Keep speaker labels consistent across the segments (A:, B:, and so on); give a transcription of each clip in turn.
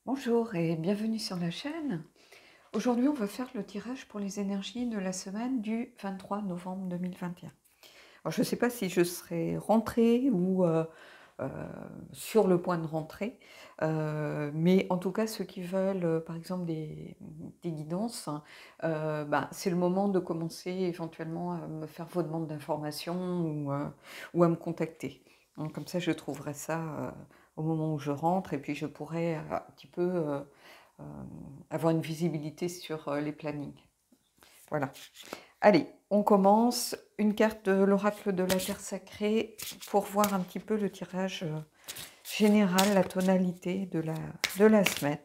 A: Bonjour et bienvenue sur la chaîne. Aujourd'hui, on va faire le tirage pour les énergies de la semaine du 23 novembre 2021. Alors, je ne sais pas si je serai rentrée ou euh, sur le point de rentrer, mais en tout cas, ceux qui veulent, par exemple, des guidances, c'est le moment de commencer éventuellement à me faire vos demandes d'informations ou à me contacter. Donc, comme ça, je trouverai ça au moment où je rentre et puis je pourrai un petit peu euh, avoir une visibilité sur les plannings. Voilà. Allez, on commence. Une carte de l'oracle de la Terre sacrée pour voir un petit peu le tirage général, la tonalité de la semaine.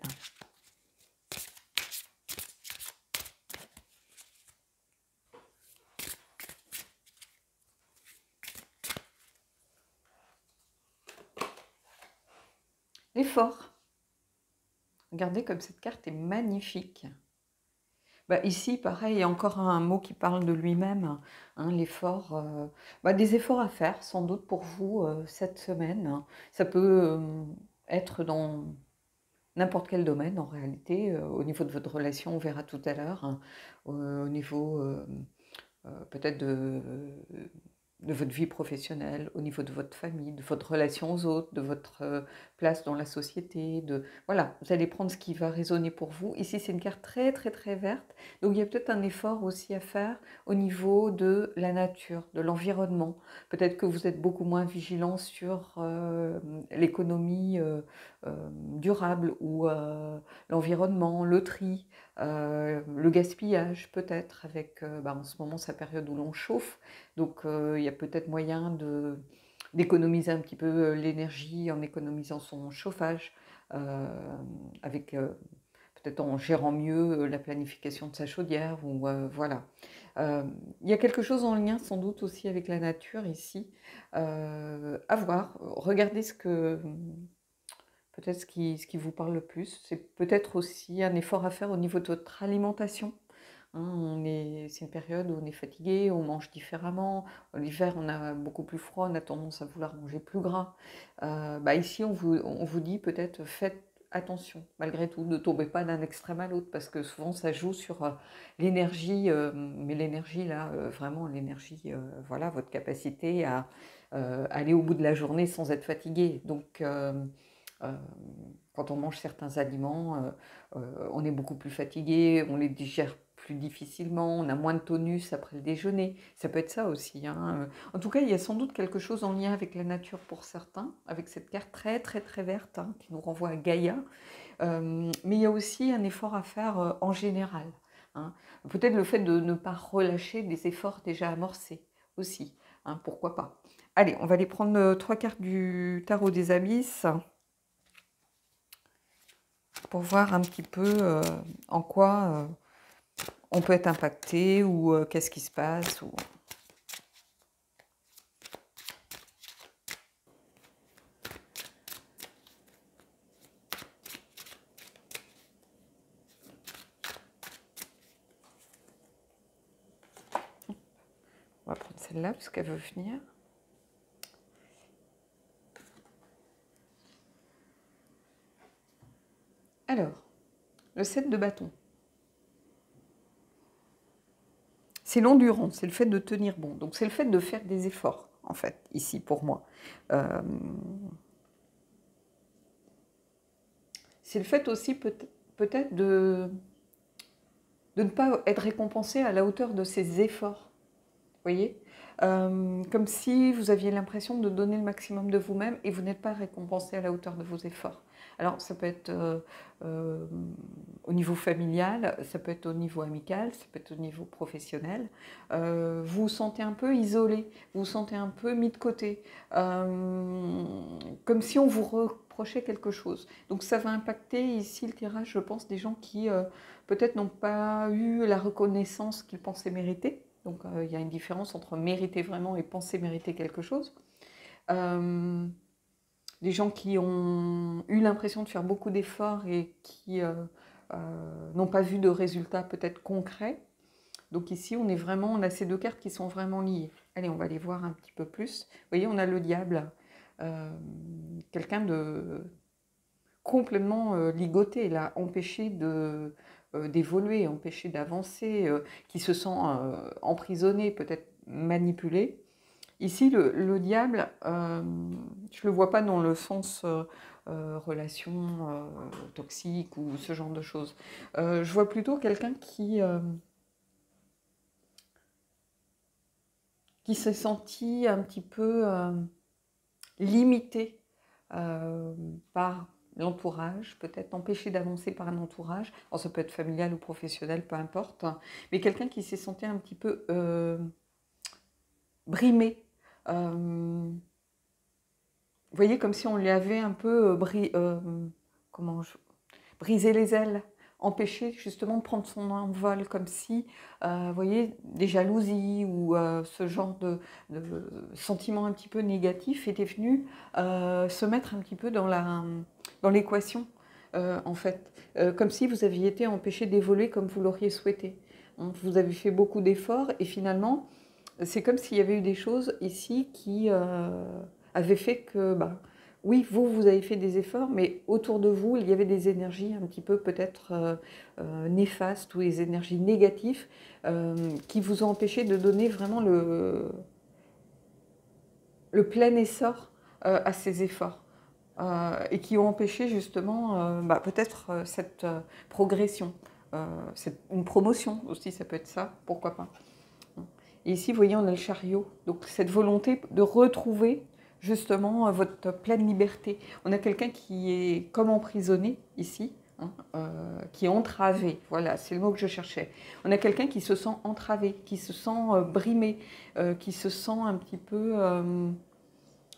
A: L'effort. Regardez comme cette carte est magnifique. Ici, pareil, il y a encore un mot qui parle de lui-même, hein, l'effort. Des efforts à faire, sans doute pour vous, cette semaine. Ça peut être dans n'importe quel domaine, en réalité. Au niveau de votre relation, on verra tout à l'heure. Hein, au niveau peut-être de votre vie professionnelle, au niveau de votre famille, de votre relation aux autres, de votre place dans la société. Voilà, vous allez prendre ce qui va résonner pour vous. Ici, c'est une carte très, très, très verte. Donc, il y a peut-être un effort aussi à faire au niveau de la nature, de l'environnement. Peut-être que vous êtes beaucoup moins vigilant sur l'économie durable ou l'environnement, le tri. Le gaspillage peut-être, avec en ce moment sa période où l'on chauffe, donc il y a peut-être moyen d'économiser un petit peu l'énergie en économisant son chauffage, avec peut-être en gérant mieux la planification de sa chaudière, ou voilà. Il y a quelque chose en lien sans doute aussi avec la nature ici, à voir, regardez peut-être ce qui vous parle le plus. C'est peut-être aussi un effort à faire au niveau de votre alimentation. Hein, c'est une période où on est fatigué, on mange différemment. L'hiver, on a beaucoup plus froid, on a tendance à vouloir manger plus gras. Ici, on vous dit peut-être faites attention, malgré tout, ne tombez pas d'un extrême à l'autre, parce que souvent ça joue sur l'énergie, mais l'énergie là, vraiment l'énergie, voilà, votre capacité à aller au bout de la journée sans être fatigué. Donc, euh, quand on mange certains aliments, on est beaucoup plus fatigué, on les digère plus difficilement, on a moins de tonus après le déjeuner. Ça peut être ça aussi. Hein. En tout cas, il y a sans doute quelque chose en lien avec la nature pour certains, avec cette carte très très très verte hein, qui nous renvoie à Gaïa. Mais il y a aussi un effort à faire en général. Hein. Peut-être le fait de ne pas relâcher des efforts déjà amorcés aussi. Hein, pourquoi pas. Allez, on va aller prendre trois cartes du tarot des abysses pour voir un petit peu en quoi on peut être impacté ou qu'est-ce qui se passe. Ou... On va prendre celle-là parce qu'elle veut venir. Alors, le 7 de bâton. C'est l'endurance, c'est le fait de tenir bon. Donc c'est le fait de faire des efforts, en fait, ici pour moi. C'est le fait aussi peut-être de ne pas être récompensé à la hauteur de ses efforts. Vous voyez comme si vous aviez l'impression de donner le maximum de vous-même et vous n'êtes pas récompensé à la hauteur de vos efforts. Alors ça peut être au niveau familial, ça peut être au niveau amical, ça peut être au niveau professionnel. Vous vous sentez un peu isolé, vous vous sentez un peu mis de côté, comme si on vous reprochait quelque chose. Donc ça va impacter ici le tirage, je pense, des gens qui peut-être n'ont pas eu la reconnaissance qu'ils pensaient mériter. Donc il y a une différence entre mériter vraiment et penser mériter quelque chose. Des gens qui ont eu l'impression de faire beaucoup d'efforts et qui n'ont pas vu de résultats peut-être concrets. Donc ici, on a ces deux cartes qui sont vraiment liées. Allez, on va les voir un petit peu plus. Vous voyez, on a le diable, quelqu'un de... complètement ligoté, là, empêché d'évoluer, empêché d'avancer, qui se sent emprisonné, peut-être manipulé. Ici, le diable, je ne le vois pas dans le sens relation toxique ou ce genre de choses. Je vois plutôt quelqu'un qui s'est senti un petit peu limité par l'entourage, peut-être empêché d'avancer par un entourage. Alors, ça peut être familial ou professionnel, peu importe. Mais quelqu'un qui s'est senti un petit peu brimé. Vous voyez, comme si on lui avait un peu brisé les ailes, empêché justement de prendre son envol, comme si, vous voyez, des jalousies ou ce genre de sentiments un petit peu négatifs étaient venus se mettre un petit peu dans l'équation, en fait. Comme si vous aviez été empêché d'évoluer comme vous l'auriez souhaité. Vous avez fait beaucoup d'efforts et finalement, c'est comme s'il y avait eu des choses ici qui avaient fait que, bah, oui, vous avez fait des efforts, mais autour de vous, il y avait des énergies un petit peu peut-être néfastes ou des énergies négatives qui vous ont empêché de donner vraiment le plein essor à ces efforts et qui ont empêché justement bah, peut-être cette progression, une promotion aussi, ça peut être ça, pourquoi pas. Et ici, vous voyez, on a le chariot. Donc, cette volonté de retrouver justement votre pleine liberté. On a quelqu'un qui est comme emprisonné ici, hein, qui est entravé. Voilà, c'est le mot que je cherchais. On a quelqu'un qui se sent entravé, qui se sent brimé, qui se sent un petit peu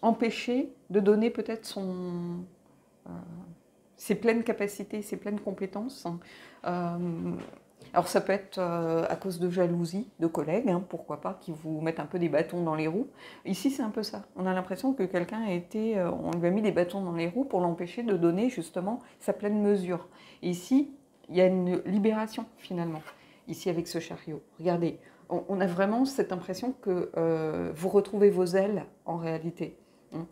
A: empêché de donner peut-être ses pleines capacités, ses pleines compétences. Alors ça peut être à cause de jalousie de collègues, hein, pourquoi pas, qui vous mettent un peu des bâtons dans les roues. Ici c'est un peu ça. On a l'impression que quelqu'un on lui a mis des bâtons dans les roues pour l'empêcher de donner justement sa pleine mesure. Et ici, il y a une libération finalement, ici avec ce chariot. Regardez, on a vraiment cette impression que vous retrouvez vos ailes en réalité.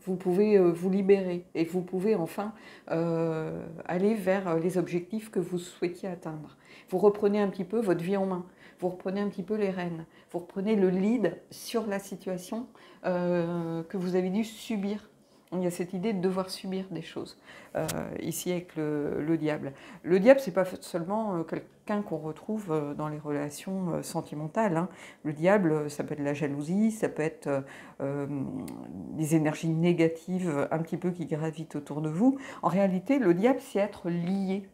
A: Vous pouvez vous libérer et vous pouvez enfin aller vers les objectifs que vous souhaitiez atteindre. Vous reprenez un petit peu votre vie en main, vous reprenez un petit peu les rênes, vous reprenez le lead sur la situation que vous avez dû subir. Il y a cette idée de devoir subir des choses, ici avec le diable. Le diable, ce n'est pas seulement quelqu'un qu'on retrouve dans les relations sentimentales. Hein. Le diable, ça peut être la jalousie, ça peut être des énergies négatives un petit peu qui gravitent autour de vous. En réalité, le diable, c'est être lié.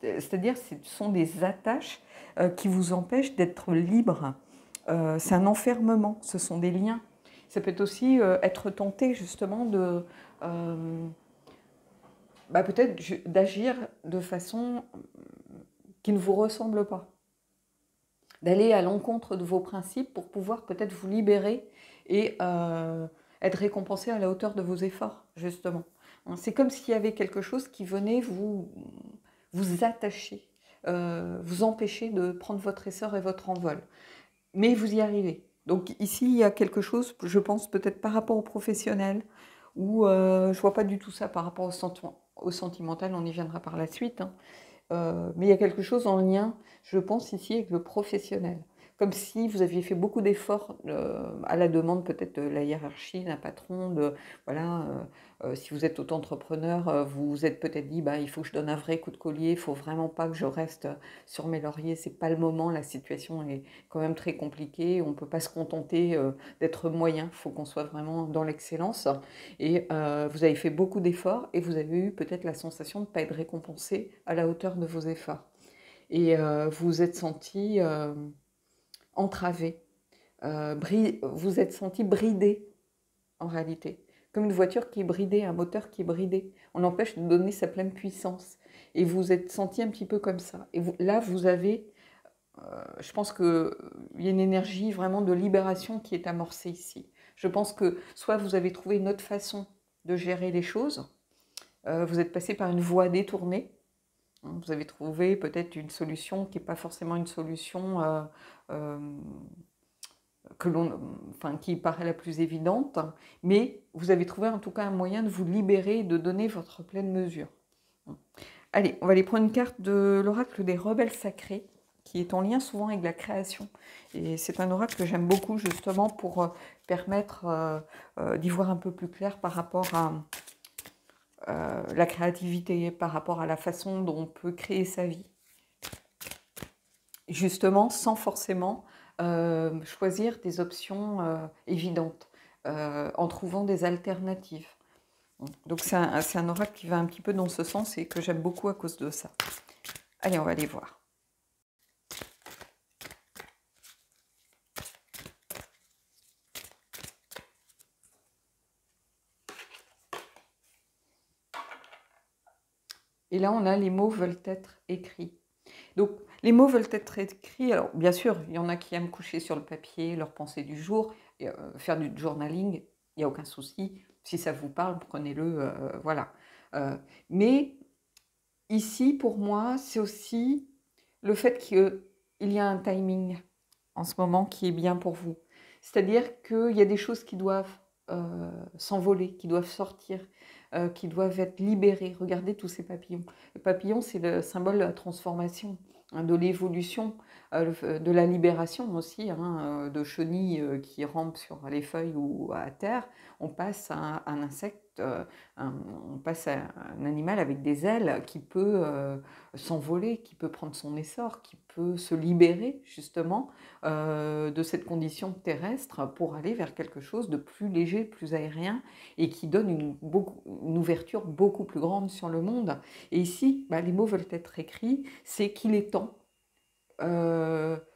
A: C'est-à-dire, ce sont des attaches qui vous empêchent d'être libre. C'est un enfermement, ce sont des liens. Ça peut être aussi être tenté justement peut-être d'agir de façon qui ne vous ressemble pas. D'aller à l'encontre de vos principes pour pouvoir peut-être vous libérer et être récompensé à la hauteur de vos efforts, justement. C'est comme s'il y avait quelque chose qui venait vous attacher, vous empêcher de prendre votre essor et votre envol. Mais vous y arrivez. Donc ici, il y a quelque chose, je pense peut-être par rapport au professionnel, où je ne vois pas du tout ça par rapport au sentimental, on y viendra par la suite. Hein. Mais il y a quelque chose en lien, je pense ici, avec le professionnel. Comme si vous aviez fait beaucoup d'efforts à la demande peut-être de la hiérarchie, d'un patron, voilà, si vous êtes auto-entrepreneur, vous vous êtes peut-être dit, il faut que je donne un vrai coup de collier, il ne faut vraiment pas que je reste sur mes lauriers, ce n'est pas le moment, la situation est quand même très compliquée, on ne peut pas se contenter d'être moyen, il faut qu'on soit vraiment dans l'excellence. Et vous avez fait beaucoup d'efforts et vous avez eu peut-être la sensation de ne pas être récompensé à la hauteur de vos efforts. Et vous vous êtes senti entravé, vous êtes senti bridé en réalité. Comme une voiture qui est bridée, un moteur qui est bridé. On empêche de donner sa pleine puissance. Et vous êtes senti un petit peu comme ça. Et là, vous avez, je pense qu'il y a une énergie vraiment de libération qui est amorcée ici. Je pense que soit vous avez trouvé une autre façon de gérer les choses, vous êtes passé par une voie détournée, vous avez trouvé peut-être une solution qui n'est pas forcément une solution qui paraît la plus évidente, mais vous avez trouvé en tout cas un moyen de vous libérer et de donner votre pleine mesure. Allez, on va aller prendre une carte de l'oracle des rebelles sacrés, qui est en lien souvent avec la création. Et c'est un oracle que j'aime beaucoup justement pour permettre d'y voir un peu plus clair par rapport à la créativité, par rapport à la façon dont on peut créer sa vie. Justement, sans forcément choisir des options évidentes, en trouvant des alternatives. Donc c'est un oracle qui va un petit peu dans ce sens et que j'aime beaucoup à cause de ça. Allez, on va aller voir. Et là, on a les mots veulent être écrits. Donc, les mots veulent être écrits. Alors, bien sûr, il y en a qui aiment coucher sur le papier leur pensée du jour, et, faire du journaling, il n'y a aucun souci. Si ça vous parle, prenez-le, voilà. Mais ici, pour moi, c'est aussi le fait qu'il y a un timing en ce moment qui est bien pour vous. C'est-à-dire qu'il y a des choses qui doivent s'envoler, qui doivent sortir, qui doivent être libérées. Regardez tous ces papillons. Le papillon, c'est le symbole de la transformation, hein, de l'évolution, de la libération aussi, hein, de chenilles qui rampent sur les feuilles ou à terre. On passe à un insecte, on passe à un animal avec des ailes qui peut s'envoler, qui peut prendre son essor, qui peut se libérer justement de cette condition terrestre pour aller vers quelque chose de plus léger, plus aérien et qui donne une ouverture beaucoup plus grande sur le monde. Et ici, les mots veulent être écrits, c'est qu'il est temps,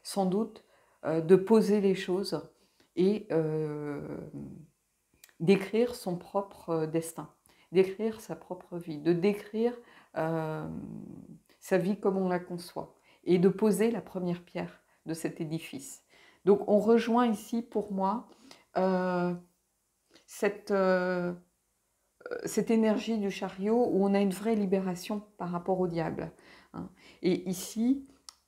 A: sans doute, de poser les choses et d'écrire son propre destin, d'écrire sa propre vie, de décrire sa vie comme on la conçoit et de poser la première pierre de cet édifice. Donc on rejoint ici pour moi cette énergie du chariot où on a une vraie libération par rapport au diable, hein. Et ici,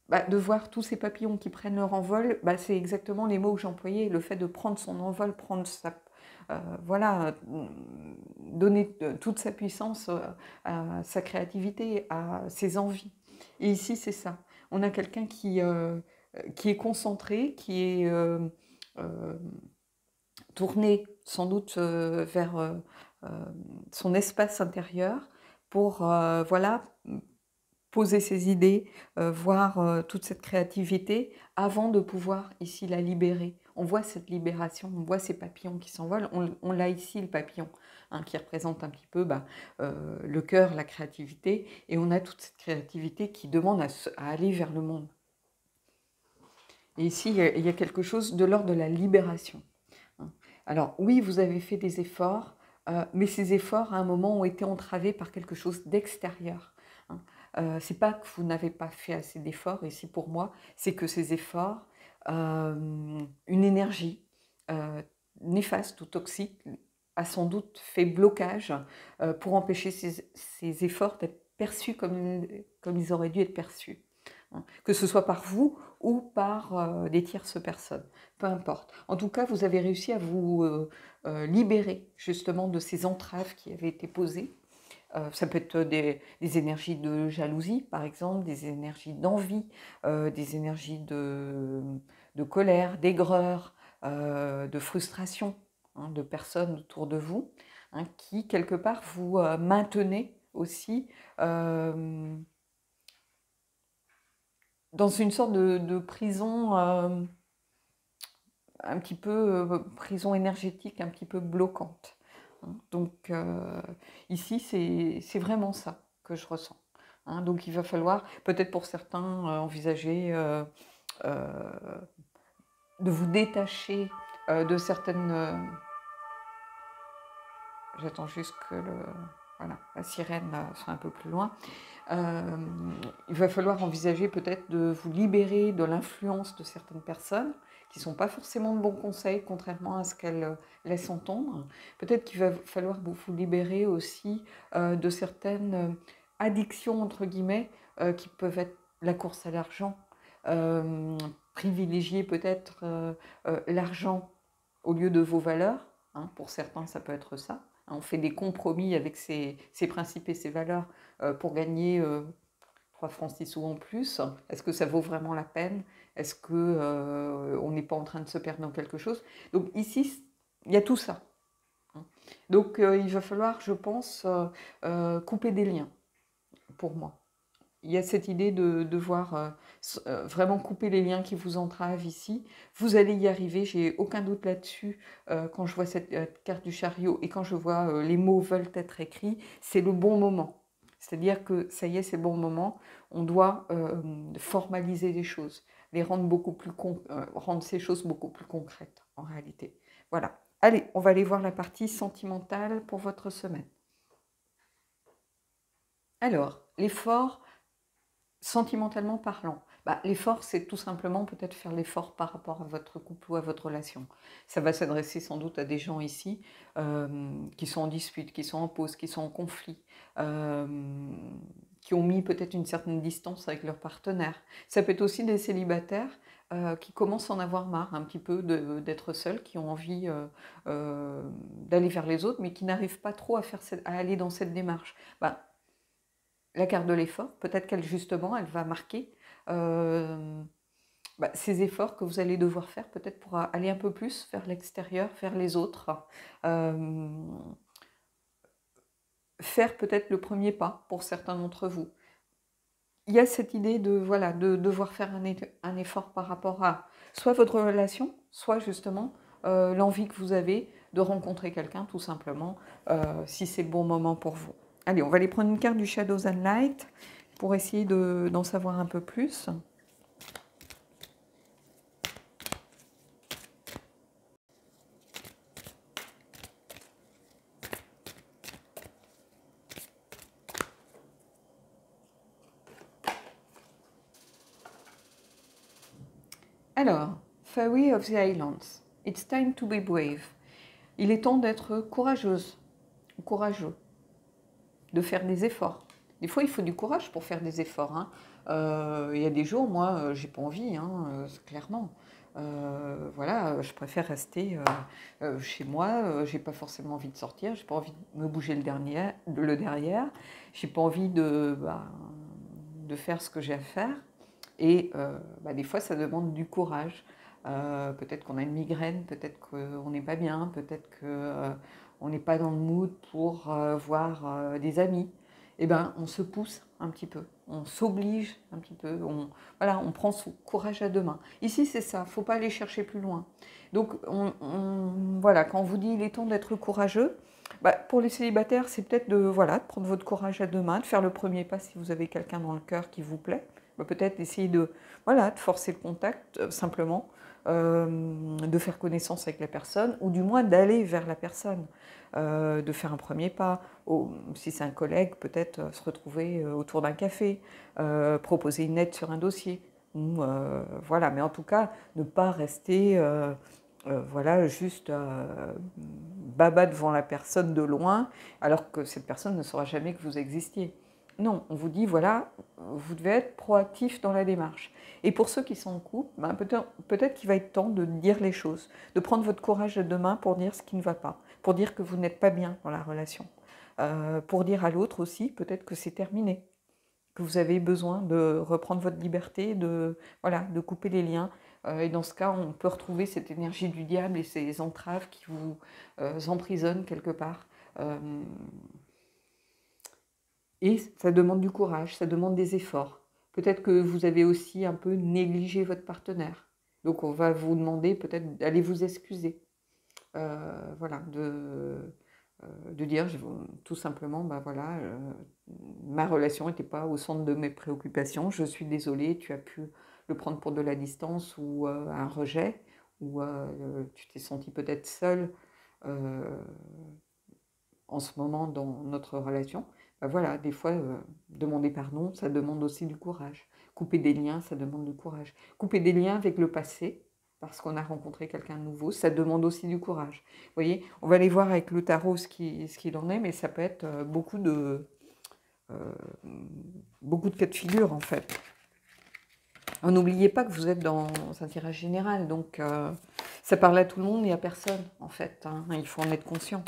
A: de voir tous ces papillons qui prennent leur envol, c'est exactement les mots que j'employais, le fait de prendre son envol, prendre voilà, donner toute sa puissance à sa créativité, à ses envies. Et ici, c'est ça. On a quelqu'un qui est concentré, qui est tourné sans doute vers son espace intérieur pour voilà, poser ses idées, voir toute cette créativité avant de pouvoir ici la libérer. On voit cette libération, on voit ces papillons qui s'envolent. On l'a ici, le papillon, hein, qui représente un petit peu le cœur, la créativité. Et on a toute cette créativité qui demande à aller vers le monde. Et ici, il y a quelque chose de l'ordre de la libération. Alors oui, vous avez fait des efforts, mais ces efforts, à un moment, ont été entravés par quelque chose d'extérieur. C'est pas que vous n'avez pas fait assez d'efforts, ici pour moi, c'est que ces efforts, une énergie néfaste ou toxique, a sans doute fait blocage pour empêcher ces efforts d'être perçus comme ils auraient dû être perçus. Que ce soit par vous ou par des tierces personnes, peu importe. En tout cas, vous avez réussi à vous libérer justement de ces entraves qui avaient été posées. Ça peut être des énergies de jalousie, par exemple, des énergies d'envie, des énergies de colère, d'aigreur, de frustration, hein, de personnes autour de vous, hein, qui, quelque part, vous maintenez aussi dans une sorte de prison, un petit peu prison énergétique, un petit peu bloquante. Donc ici, c'est vraiment ça que je ressens. Donc il va falloir, peut-être pour certains, envisager de vous détacher de certaines... J'attends juste que voilà, la sirène soit un peu plus loin. Il va falloir envisager peut-être de vous libérer de l'influence de certaines personnes qui ne sont pas forcément de bons conseils, contrairement à ce qu'elles laissent entendre. Peut-être qu'il va falloir vous libérer aussi de certaines addictions, entre guillemets, qui peuvent être la course à l'argent, privilégier peut-être l'argent au lieu de vos valeurs. Pour certains, ça peut être ça. On fait des compromis avec ses principes et ses valeurs pour gagner 3 francs 6 sous en plus. Est-ce que ça vaut vraiment la peine? Est-ce que on n'est pas en train de se perdre dans quelque chose? Donc ici, il y a tout ça. Hein. Donc il va falloir, je pense, couper des liens, pour moi. Il y a cette idée de devoir vraiment couper les liens qui vous entravent ici. Vous allez y arriver, j'ai aucun doute là-dessus. Quand je vois cette carte du chariot et quand je vois les mots veulent être écrits, c'est le bon moment. C'est-à-dire que ça y est, c'est le bon moment. On doit formaliser les choses, les rendre rendre ces choses beaucoup plus concrètes en réalité. Voilà. Allez, on va aller voir la partie sentimentale pour votre semaine. Alors, l'effort sentimentalement parlant, l'effort, c'est tout simplement peut-être faire l'effort par rapport à votre couple ou à votre relation. Ça va s'adresser sans doute à des gens ici qui sont en dispute, qui sont en pause, qui sont en conflit, qui ont mis peut-être une certaine distance avec leur partenaire. Ça peut être aussi des célibataires qui commencent à en avoir marre un petit peu d'être seuls, qui ont envie d'aller vers les autres, mais qui n'arrivent pas trop à aller dans cette démarche. La carte de l'effort, peut-être qu'elle justement, elle va marquer ces efforts que vous allez devoir faire, peut-être pour aller un peu plus vers l'extérieur, vers les autres, faire peut-être le premier pas pour certains d'entre vous. Il y a cette idée de devoir faire un effort par rapport à soit votre relation, soit justement l'envie que vous avez de rencontrer quelqu'un, tout simplement, si c'est le bon moment pour vous. Allez, on va aller prendre une carte du Shadows and Light pour essayer d'en savoir un peu plus. Alors, Fairy of the Islands, it's time to be brave. Il est temps d'être courageuse, ou courageux, de faire des efforts. Des fois, il faut du courage pour faire des efforts. Hein. Il y a des jours, moi, j'ai pas envie, hein, clairement. Voilà, je préfère rester chez moi. J'ai pas forcément envie de sortir. J'ai pas envie de me bouger le derrière. J'ai pas envie de faire ce que j'ai à faire. Et des fois, ça demande du courage. Peut-être qu'on a une migraine, peut-être qu'on n'est pas bien, peut-être qu'on n'est pas dans le mood pour voir des amis. Eh bien, on se pousse un petit peu, on s'oblige un petit peu, on prend son courage à deux mains. Ici, c'est ça, il ne faut pas aller chercher plus loin. Donc, voilà, quand on vous dit il est temps d'être courageux, pour les célibataires, c'est peut-être de prendre votre courage à deux mains, de faire le premier pas si vous avez quelqu'un dans le cœur qui vous plaît. Peut-être essayer de forcer le contact simplement, de faire connaissance avec la personne, ou du moins d'aller vers la personne, de faire un premier pas. Si c'est un collègue, peut-être se retrouver autour d'un café, proposer une aide sur un dossier. Mais en tout cas, ne pas rester juste baba devant la personne de loin, alors que cette personne ne saura jamais que vous existiez. Non, on vous dit, vous devez être proactif dans la démarche. Et pour ceux qui sont en couple, peut-être qu'il va être temps de dire les choses, de prendre votre courage à deux mains pour dire ce qui ne va pas, pour dire que vous n'êtes pas bien dans la relation, pour dire à l'autre aussi peut-être que c'est terminé, que vous avez besoin de reprendre votre liberté, de couper les liens. Et dans ce cas, on peut retrouver cette énergie du diable et ces entraves qui vous emprisonnent quelque part. Et ça demande du courage, ça demande des efforts. Peut-être que vous avez aussi un peu négligé votre partenaire. Donc on va vous demander peut-être d'aller vous excuser. De dire tout simplement, ma relation n'était pas au centre de mes préoccupations, je suis désolée, tu as pu le prendre pour de la distance ou un rejet, ou tu t'es senti peut-être seule en ce moment dans notre relation. Des fois, demander pardon, ça demande aussi du courage. Couper des liens, ça demande du courage. Couper des liens avec le passé, parce qu'on a rencontré quelqu'un de nouveau, ça demande aussi du courage. Vous voyez, on va aller voir avec le tarot ce qu'il en est, mais ça peut être beaucoup de cas de figure, en fait. N'oubliez pas que vous êtes dans un tirage général, donc ça parle à tout le monde et à personne, en fait. Hein, il faut en être conscient.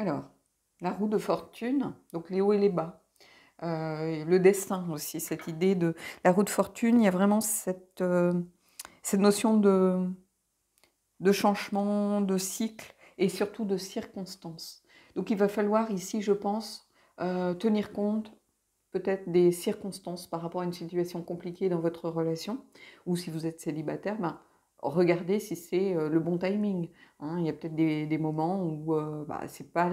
A: Alors, la roue de fortune, donc les hauts et les bas. Le destin aussi, cette idée de la roue de fortune, il y a vraiment cette notion de changement, de cycle et surtout de circonstances. Donc il va falloir ici, je pense, tenir compte peut-être des circonstances par rapport à une situation compliquée dans votre relation, ou si vous êtes célibataire, ben, regardez si c'est le bon timing. Hein. Il y a peut-être des moments où bah, ce n'est pas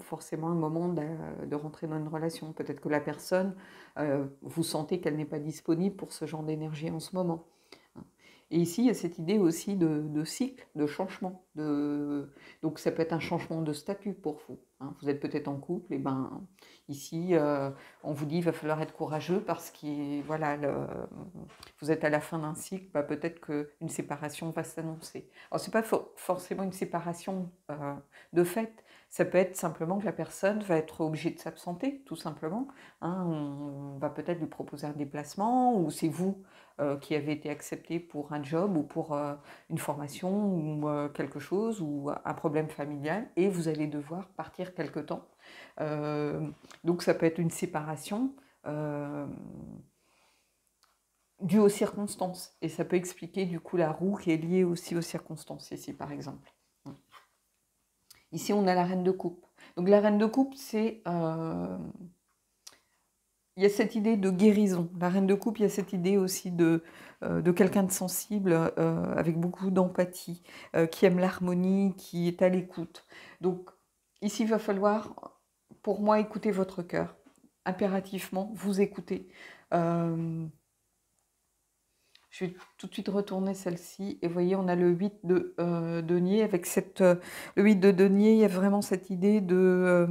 A: forcément le moment de rentrer dans une relation. Peut-être que la personne, vous sentez qu'elle n'est pas disponible pour ce genre d'énergie en ce moment. Et ici, il y a cette idée aussi de cycle, de changement. Donc ça peut être un changement de statut pour vous. Hein. Vous êtes peut-être en couple, et ben ici, on vous dit qu'il va falloir être courageux parce que voilà, vous êtes à la fin d'un cycle, bah, peut-être qu'une séparation va s'annoncer. Alors ce n'est pas forcément une séparation de fait, ça peut être simplement que la personne va être obligée de s'absenter, tout simplement. Hein. On va peut-être lui proposer un déplacement, ou c'est vous qui avez été accepté pour un job ou pour une formation ou quelque chose ou un problème familial et vous allez devoir partir quelque temps. Donc ça peut être une séparation due aux circonstances et ça peut expliquer du coup la roue qui est liée aussi aux circonstances ici par exemple. Ici on a la reine de coupe. Donc la reine de coupe c'est... il y a cette idée de guérison. La reine de coupe, il y a cette idée aussi de quelqu'un de sensible, avec beaucoup d'empathie, qui aime l'harmonie, qui est à l'écoute. Donc ici, il va falloir, pour moi, écouter votre cœur. Impérativement, vous écouter. Je vais tout de suite retourner celle-ci. Et vous voyez, on a le 8 de denier. Avec le 8 de denier, il y a vraiment cette idée de...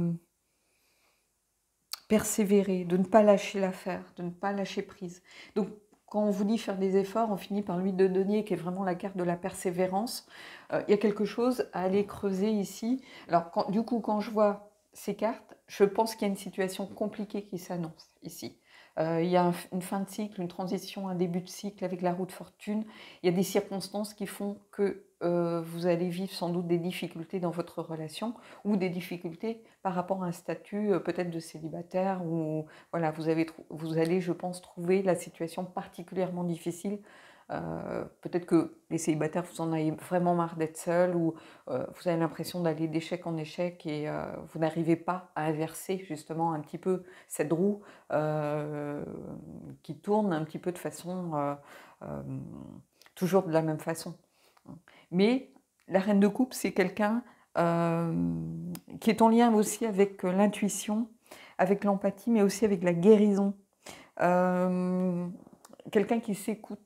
A: persévérer, de ne pas lâcher l'affaire, de ne pas lâcher prise. Donc, quand on vous dit faire des efforts, on finit par l'huile de denier, qui est vraiment la carte de la persévérance. Il y a quelque chose à aller creuser ici. Alors, du coup, quand je vois ces cartes, je pense qu'il y a une situation compliquée qui s'annonce ici. Il y a une fin de cycle, une transition, un début de cycle avec la roue de fortune. Il y a des circonstances qui font que vous allez vivre sans doute des difficultés dans votre relation ou des difficultés par rapport à un statut peut-être de célibataire ou voilà, vous allez, je pense, trouver la situation particulièrement difficile. Peut-être que les célibataires, vous en avez vraiment marre d'être seul ou vous avez l'impression d'aller d'échec en échec et vous n'arrivez pas à inverser justement un petit peu cette roue qui tourne un petit peu de façon, toujours de la même façon. Mais la reine de coupe, c'est quelqu'un qui est en lien aussi avec l'intuition, avec l'empathie, mais aussi avec la guérison. Quelqu'un qui s'écoute,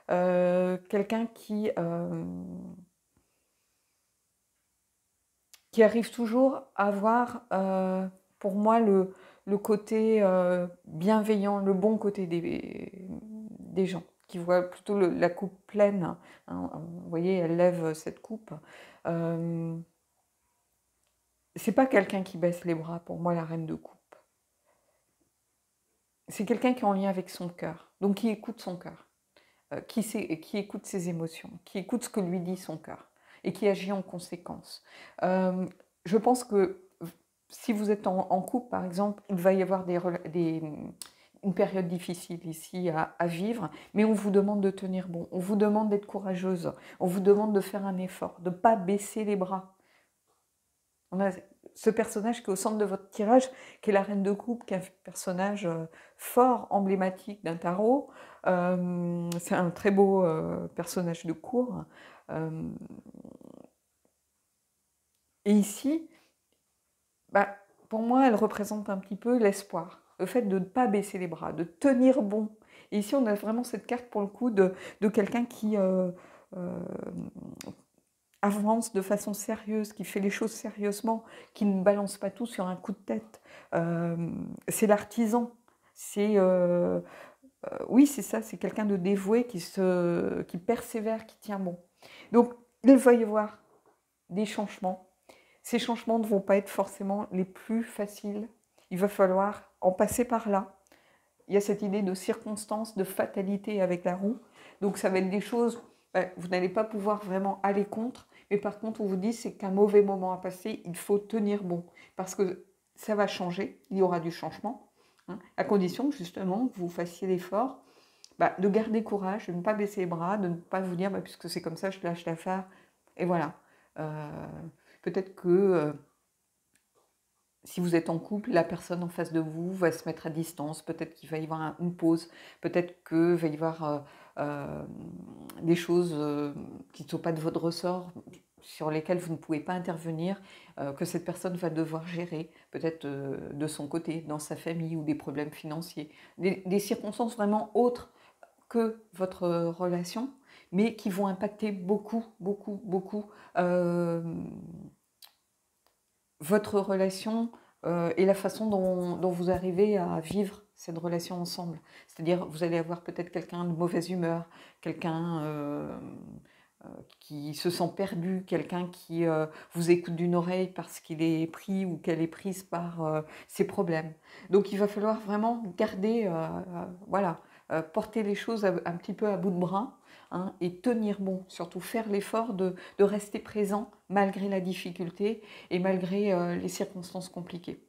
A: quelqu'un qui arrive toujours à voir, pour moi, le côté bienveillant, le bon côté des gens, qui voit plutôt la coupe pleine. Hein. Vous voyez, elle lève cette coupe. C'est pas quelqu'un qui baisse les bras, pour moi, la reine de coupe. C'est quelqu'un qui est en lien avec son cœur, donc qui écoute son cœur, qui écoute ses émotions, qui écoute ce que lui dit son cœur et qui agit en conséquence. Je pense que si vous êtes en couple, par exemple, il va y avoir une période difficile ici à vivre, mais on vous demande de tenir bon, on vous demande d'être courageuse, on vous demande de faire un effort, de ne pas baisser les bras. On a ce personnage qui est au centre de votre tirage, qui est la reine de coupe, qui est un personnage fort, emblématique d'un tarot. C'est un très beau personnage de cour. Et ici, bah, pour moi, elle représente un petit peu l'espoir, le fait de ne pas baisser les bras, de tenir bon. Et ici, on a vraiment cette carte, pour le coup, de quelqu'un qui avance de façon sérieuse, qui fait les choses sérieusement, qui ne balance pas tout sur un coup de tête. C'est l'artisan. Oui, c'est ça, c'est quelqu'un de dévoué qui persévère, qui tient bon. Donc, il va y avoir des changements. Ces changements ne vont pas être forcément les plus faciles. Il va falloir en passer par là. Il y a cette idée de circonstance, de fatalité avec la roue. Donc ça va être des choses vous n'allez pas pouvoir vraiment aller contre, mais par contre, on vous dit c'est qu'un mauvais moment à passer, il faut tenir bon, parce que ça va changer, il y aura du changement, hein, à condition justement que vous fassiez l'effort de garder courage, de ne pas baisser les bras, de ne pas vous dire puisque c'est comme ça, je lâche l'affaire, et voilà. Peut-être que si vous êtes en couple, la personne en face de vous va se mettre à distance, peut-être qu'il va y avoir une pause, peut-être qu'il va y avoir des choses qui ne sont pas de votre ressort, sur lesquelles vous ne pouvez pas intervenir, que cette personne va devoir gérer, peut-être de son côté, dans sa famille, ou des problèmes financiers, des circonstances vraiment autres que votre relation, mais qui vont impacter beaucoup, beaucoup, beaucoup votre relation et la façon dont vous arrivez à vivre cette relation ensemble. C'est-à-dire, vous allez avoir peut-être quelqu'un de mauvaise humeur, quelqu'un qui se sent perdu, quelqu'un qui vous écoute d'une oreille parce qu'il est pris ou qu'elle est prise par ses problèmes. Donc, il va falloir vraiment garder, voilà, porter les choses un petit peu à bout de bras, hein, et tenir bon, surtout faire l'effort de rester présent malgré la difficulté et malgré les circonstances compliquées.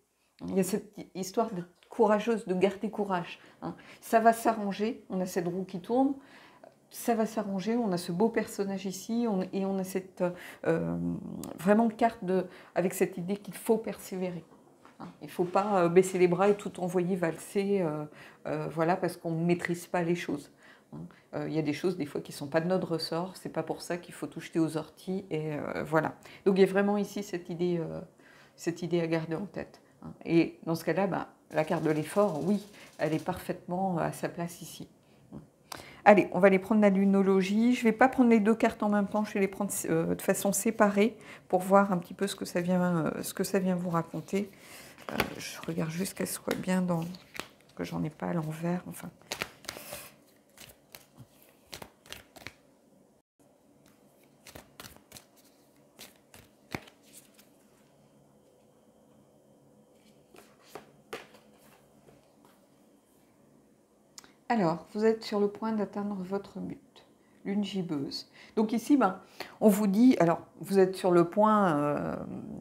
A: Il y a cette histoire d'être courageuse, de garder courage, hein. Ça va s'arranger, on a cette roue qui tourne, ça va s'arranger, on a ce beau personnage ici, et on a cette vraiment carte avec cette idée qu'il faut persévérer, hein. Il ne faut pas baisser les bras et tout envoyer valser, voilà, parce qu'on ne maîtrise pas les choses, hein. Il y a des choses des fois qui ne sont pas de notre ressort, c'est pas pour ça qu'il faut tout jeter aux orties, et voilà. Donc il y a vraiment ici cette idée à garder en tête, hein. Et dans ce cas-là, la carte de l'effort, oui, elle est parfaitement à sa place ici. Allez, on va aller prendre la lunologie. Je ne vais pas prendre les deux cartes en même temps, je vais les prendre de façon séparée pour voir un petit peu ce que ça vient vous raconter. Je regarde juste qu'elle soit bien que j'en ai pas à l'envers, enfin. Alors, vous êtes sur le point d'atteindre votre but, lune gibbeuse. Donc ici, on vous dit, alors vous êtes sur le point,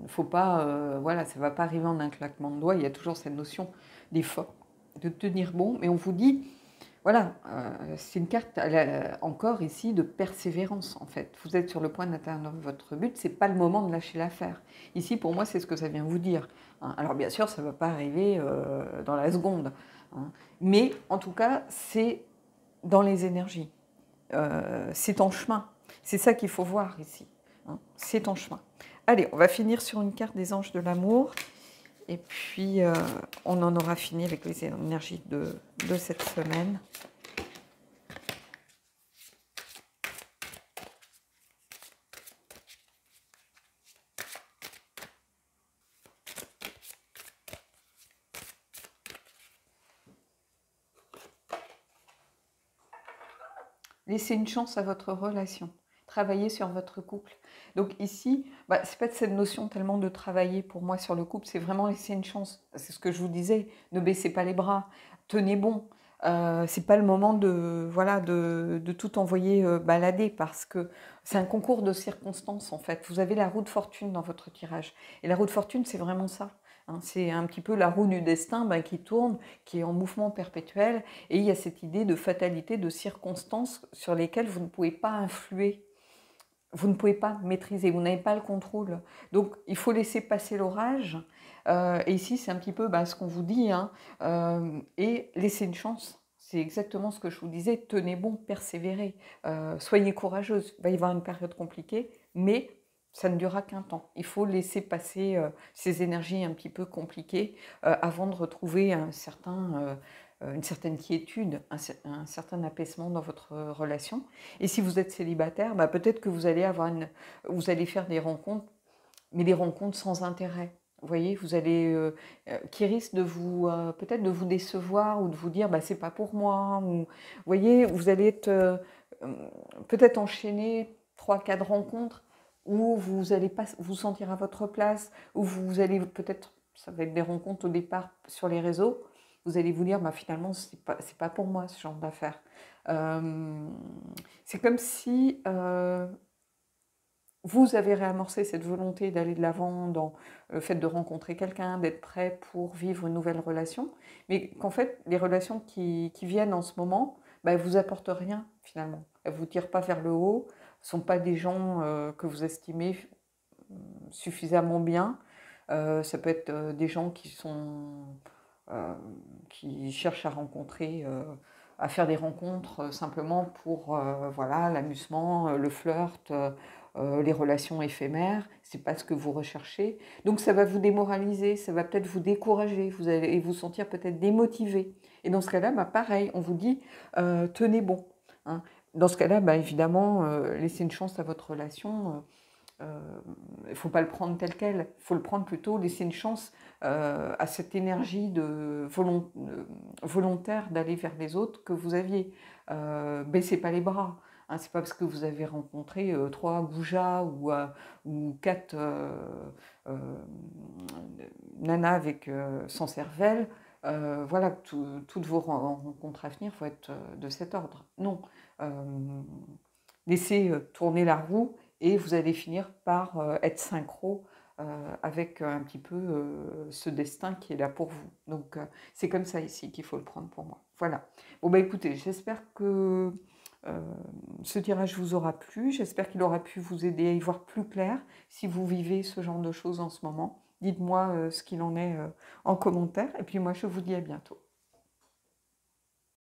A: faut pas, voilà, ça ne va pas arriver en un claquement de doigts, il y a toujours cette notion d'effort, de tenir bon, mais on vous dit, voilà, c'est une carte encore ici de persévérance en fait. Vous êtes sur le point d'atteindre votre but, c'est pas le moment de lâcher l'affaire. Ici, pour moi, c'est ce que ça vient vous dire, hein. Alors bien sûr, ça ne va pas arriver dans la seconde, hein. Mais en tout cas, c'est dans les énergies. C'est en chemin. C'est ça qu'il faut voir ici, hein. C'est en chemin. Allez, on va finir sur une carte des anges de l'amour. Et puis, on en aura fini avec les énergies de cette semaine. Laissez une chance à votre relation. Travaillez sur votre couple. Donc ici, c'est pas de cette notion tellement de travailler pour moi sur le couple, c'est vraiment laisser une chance. C'est ce que je vous disais, ne baissez pas les bras, tenez bon. C'est pas le moment de tout envoyer balader, parce que c'est un concours de circonstances en fait. Vous avez la roue de fortune dans votre tirage. Et la roue de fortune, c'est vraiment ça, hein. C'est un petit peu la roue du destin qui tourne, qui est en mouvement perpétuel. Et il y a cette idée de fatalité, de circonstances sur lesquelles vous ne pouvez pas influer. Vous ne pouvez pas maîtriser, vous n'avez pas le contrôle. Donc, il faut laisser passer l'orage. Et ici, c'est un petit peu ce qu'on vous dit, hein, et laisser une chance. C'est exactement ce que je vous disais. Tenez bon, persévérez. Soyez courageuse. Il va y avoir une période compliquée, mais ça ne durera qu'un temps. Il faut laisser passer ces énergies un petit peu compliquées avant de retrouver une certaine quiétude, un certain apaisement dans votre relation. Et si vous êtes célibataire, peut-être que vous allez faire des rencontres, mais des rencontres sans intérêt. Vous voyez, vous allez qui risquent de vous peut-être de vous décevoir, ou de vous dire c'est pas pour moi. Ou, vous voyez, vous allez être peut-être enchaîner 3-4 rencontres où vous allez pas vous sentir à votre place, où vous allez peut-être, ça va être des rencontres au départ sur les réseaux, vous allez vous dire, bah, finalement, c'est pas pour moi ce genre d'affaires. C'est comme si vous avez réamorcé cette volonté d'aller de l'avant dans le fait de rencontrer quelqu'un, d'être prêt pour vivre une nouvelle relation, mais qu'en fait, les relations qui viennent en ce moment, bah, elles ne vous apportent rien finalement. Elles ne vous tirent pas vers le haut, ne sont pas des gens que vous estimez suffisamment bien. Ça peut être des gens euh, qui cherchent à rencontrer, à faire des rencontres simplement pour voilà, l'amusement, le flirt, les relations éphémères. C'est pas ce que vous recherchez. Donc ça va vous démoraliser, ça va peut-être vous décourager, vous allez vous sentir peut-être démotivé. Et dans ce cas-là, bah, pareil, on vous dit tenez bon. Hein. Dans ce cas-là, bah, évidemment, laissez une chance à votre relation. Il ne faut pas le prendre tel quel, il faut le prendre plutôt, laisser une chance à cette énergie volontaire d'aller vers les autres que vous aviez. Baissez pas les bras. Hein, c'est pas parce que vous avez rencontré 3 goujats ou 4 euh, nanas avec, sans cervelle. Voilà, toutes vos rencontres à venir vont être de cet ordre. Non. Laissez tourner la roue et vous allez finir par être synchro avec un petit peu ce destin qui est là pour vous. Donc c'est comme ça ici qu'il faut le prendre pour moi. Voilà. Bon bah écoutez, j'espère que ce tirage vous aura plu, j'espère qu'il aura pu vous aider à y voir plus clair si vous vivez ce genre de choses en ce moment. Dites-moi ce qu'il en est en commentaire et puis moi je vous dis à bientôt.